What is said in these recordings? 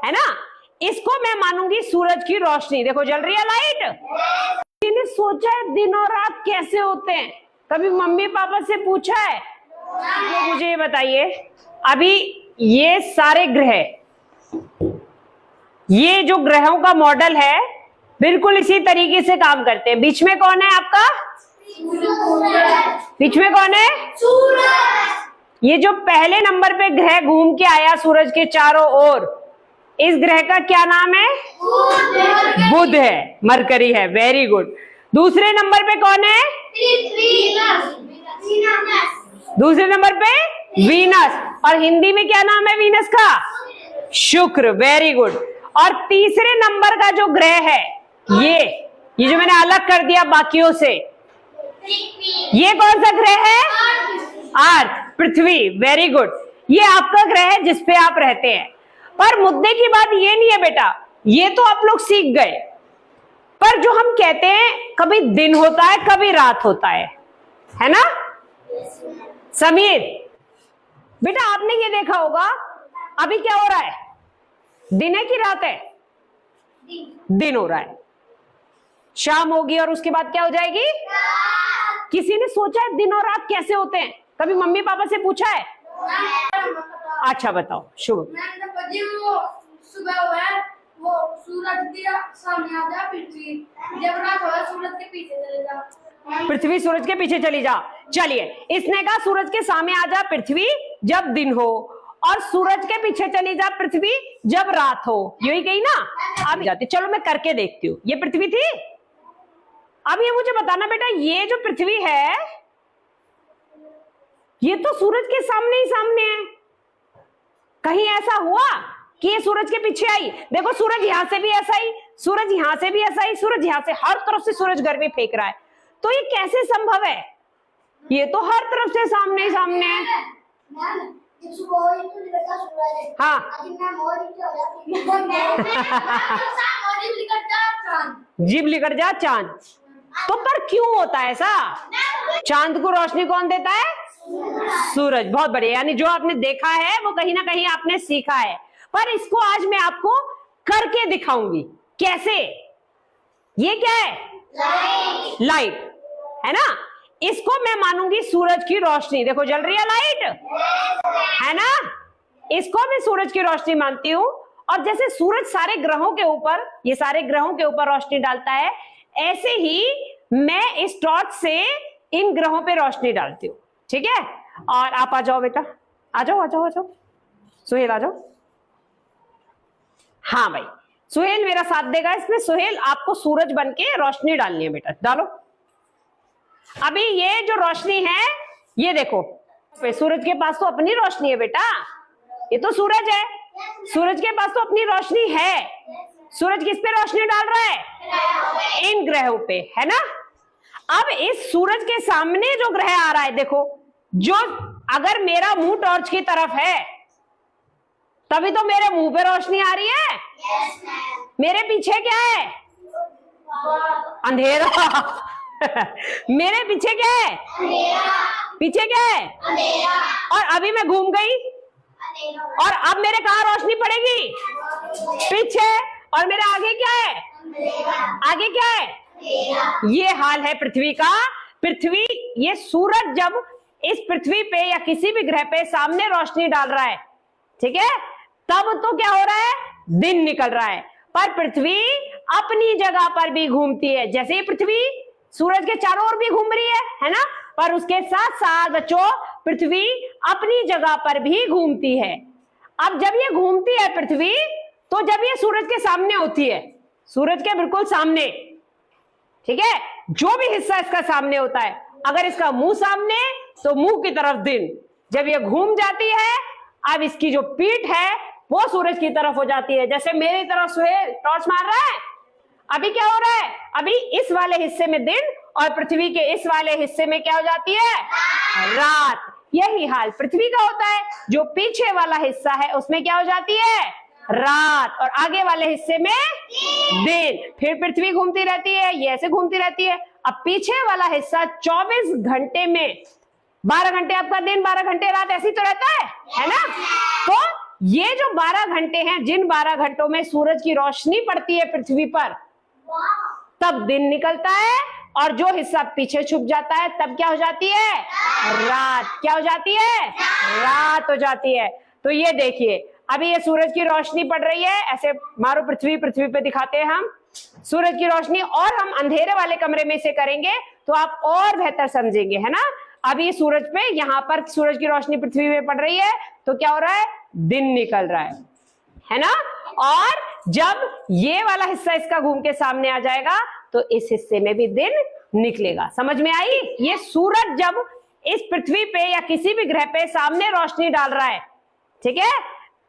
है ना। इसको मैं मानूंगी सूरज की रोशनी। देखो जल रही है लाइट। किसी ने सोचा है दिन और रात कैसे होते हैं? कभी मम्मी पापा से पूछा है? तो मुझे ये बताइए, अभी ये सारे ग्रह, ये जो ग्रहों का मॉडल है बिल्कुल इसी तरीके से काम करते हैं। बीच में कौन है आपका? बीच में कौन है? सूरज। ये जो पहले नंबर पे ग्रह घूम के आया सूरज के चारों ओर, इस ग्रह का क्या नाम है? बुध है, मरकरी है। Very good. दूसरे नंबर पे कौन है? दूसरे नंबर पे वीनस। और हिंदी में क्या नाम है वीनस का? शुक्र। Very good. और तीसरे नंबर का जो ग्रह है, ये जो मैंने अलग कर दिया बाकियों से, ये कौन सा ग्रह है? अर्थ, पृथ्वी। Very good. ये आपका ग्रह है जिसपे आप रहते हैं। पर मुद्दे की बात ये नहीं है बेटा, ये तो आप लोग सीख गए, पर जो हम कहते हैं कभी दिन होता है कभी रात होता है ना समीर? बेटा आपने ये देखा होगा, अभी क्या हो रहा है? दिन है कि रात है? दिन हो रहा है। शाम होगी और उसके बाद क्या हो जाएगी? किसी ने सोचा है दिन और रात कैसे होते हैं? कभी मम्मी पापा से पूछा है? अच्छा बताओ शुभ। सुबह हुआ वो सूरज के सामने आ जा, पृथ्वी जब रात हो सूरज के पीछे चले जा। पृथ्वी सूरज के पीछे चली जा। चलिए, इसने कहा सूरज के सामने आ जा पृथ्वी जब दिन हो, और सूरज के पीछे चली जा पृथ्वी जब रात हो। यही कही ना? अब जाती, चलो मैं करके देखती हूँ। ये पृथ्वी थी। अब ये मुझे बताना बेटा, ये जो पृथ्वी है ये तो सूरज के सामने ही सामने है। कहीं ऐसा हुआ कि ये सूरज के पीछे आई? देखो सूरज यहां से भी ऐसा ही, सूरज यहां से भी ऐसा ही, सूरज यहां से, हर तरफ से सूरज गर्मी फेंक रहा है। तो ये कैसे संभव है? ये तो हर तरफ से सामने ही सामने है। हाँ जीभ लिकट जा चांद। तो पर क्यों होता है ऐसा? चांद को रोशनी कौन देता है? सूरज। बहुत बढ़िया। यानी जो आपने देखा है वो कहीं ना कहीं आपने सीखा है, पर इसको आज मैं आपको करके दिखाऊंगी। कैसे? ये क्या है? लाइट है ना। इसको मैं मानूंगी सूरज की रोशनी। देखो जल रही है लाइट, है ना। इसको मैं सूरज की रोशनी मानती हूं। और जैसे सूरज सारे ग्रहों के ऊपर, ये सारे ग्रहों के ऊपर रोशनी डालता है, ऐसे ही मैं इस टॉर्च से इन ग्रहों पे रोशनी डालती हूँ। ठीक है। और आप आ जाओ बेटा, आ जाओ आ जाओ आ जाओ। सुहेल आ जाओ। हाँ भाई, सुहेल मेरा साथ देगा इसमें। सुहेल आपको सूरज बन के रोशनी डालनी है बेटा, डालो। अभी ये जो रोशनी है, ये देखो, सूरज के पास तो अपनी रोशनी है बेटा। ये तो सूरज है, सूरज के पास तो अपनी रोशनी है। सूरज किस पे रोशनी डाल रहा है? इन ग्रहों पे, है ना। अब इस सूरज के सामने जो ग्रह आ रहा है, देखो, जो अगर मेरा मुंह टॉर्च की तरफ है तभी तो मेरे मुंह पे रोशनी आ रही है। मेरे पीछे क्या है? अंधेरा। मेरे पीछे क्या है? पीछे क्या है? और अभी मैं घूम गई और अब मेरे कहां रोशनी पड़ेगी? पीछे। और मेरे आगे क्या है? आगे क्या है? ये हाल है पृथ्वी का। पृथ्वी, ये सूरज जब इस पृथ्वी पे या किसी भी ग्रह पे सामने रोशनी डाल रहा है, ठीक है, तब तो क्या हो रहा है? दिन निकल रहा है। पर पृथ्वी अपनी जगह पर भी घूमती है। जैसे ये पृथ्वी सूरज के चारों ओर भी घूम रही है ना, पर उसके साथ साथ बच्चों पृथ्वी अपनी जगह पर भी घूमती है। अब जब ये घूमती है पृथ्वी, तो जब ये सूरज के सामने होती है, सूरज के बिल्कुल सामने, ठीक है, जो भी हिस्सा इसका सामने होता है, अगर इसका मुंह सामने तो मुंह की तरफ दिन। जब ये घूम जाती है, अब इसकी जो पीठ है वो सूरज की तरफ हो जाती है। जैसे मेरी तरफ सुहेल टॉर्च मार रहा है, अभी क्या हो रहा है? अभी इस वाले हिस्से में दिन और पृथ्वी के इस वाले हिस्से में क्या हो जाती है? रात। यही हाल पृथ्वी का होता है। जो पीछे वाला हिस्सा है उसमें क्या हो जाती है? रात। और आगे वाले हिस्से में दिन। फिर पृथ्वी घूमती रहती है, ये ऐसे घूमती रहती है। अब पीछे वाला हिस्सा 24 घंटे में 12 घंटे आपका दिन, 12 घंटे रात, ऐसी तो रहता है ना। तो ये जो 12 घंटे हैं, जिन 12 घंटों में सूरज की रोशनी पड़ती है पृथ्वी पर, तब दिन निकलता है, और जो हिस्सा पीछे छुप जाता है तब क्या हो जाती है? रात। क्या हो जाती है? रात हो जाती है। तो ये देखिए, अभी ये सूरज की रोशनी पड़ रही है, ऐसे मारो पृथ्वी पे दिखाते हैं हम सूरज की रोशनी, और हम अंधेरे वाले कमरे में इसे करेंगे तो आप और बेहतर समझेंगे, है ना। अभी सूरज पे, यहाँ पर सूरज की रोशनी पृथ्वी पे पड़ रही है, तो क्या हो रहा है? दिन निकल रहा है ना। और जब ये वाला हिस्सा इसका घूम के सामने आ जाएगा तो इस हिस्से में भी दिन निकलेगा। समझ में आई? ये सूरज जब इस पृथ्वी पे या किसी भी ग्रह पे सामने रोशनी डाल रहा है, ठीक है,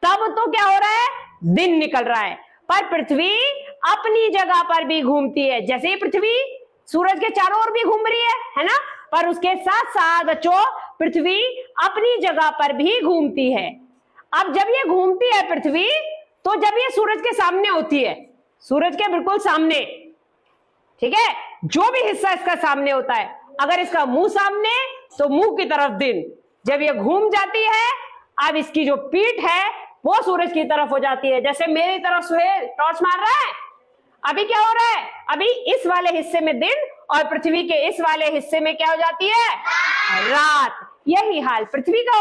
तब तो क्या हो रहा है? दिन निकल रहा है। पर पृथ्वी अपनी जगह पर भी घूमती है। जैसे ही पृथ्वी सूरज के चारों ओर भी घूम रही है ना, पर उसके साथ साथ बच्चों पृथ्वी अपनी जगह पर भी घूमती है। अब जब ये घूमती है पृथ्वी, तो जब ये सूरज के सामने होती है, सूरज के बिल्कुल सामने, ठीक है, जो भी हिस्सा इसका सामने होता है, अगर इसका मुंह सामने तो मुंह की तरफ दिन, जब ये घूम जाती है, अब इसकी जो पीठ है वो सूरज की तरफ हो जाती है। जैसे मेरी तरफ सुहेल टॉर्च मार रहा है, अभी क्या हो रहा है? अभी इस वाले हिस्से में दिन, और पृथ्वी के इस वाले हिस्से में क्या हो जाती है? रात। यही हाल पृथ्वी का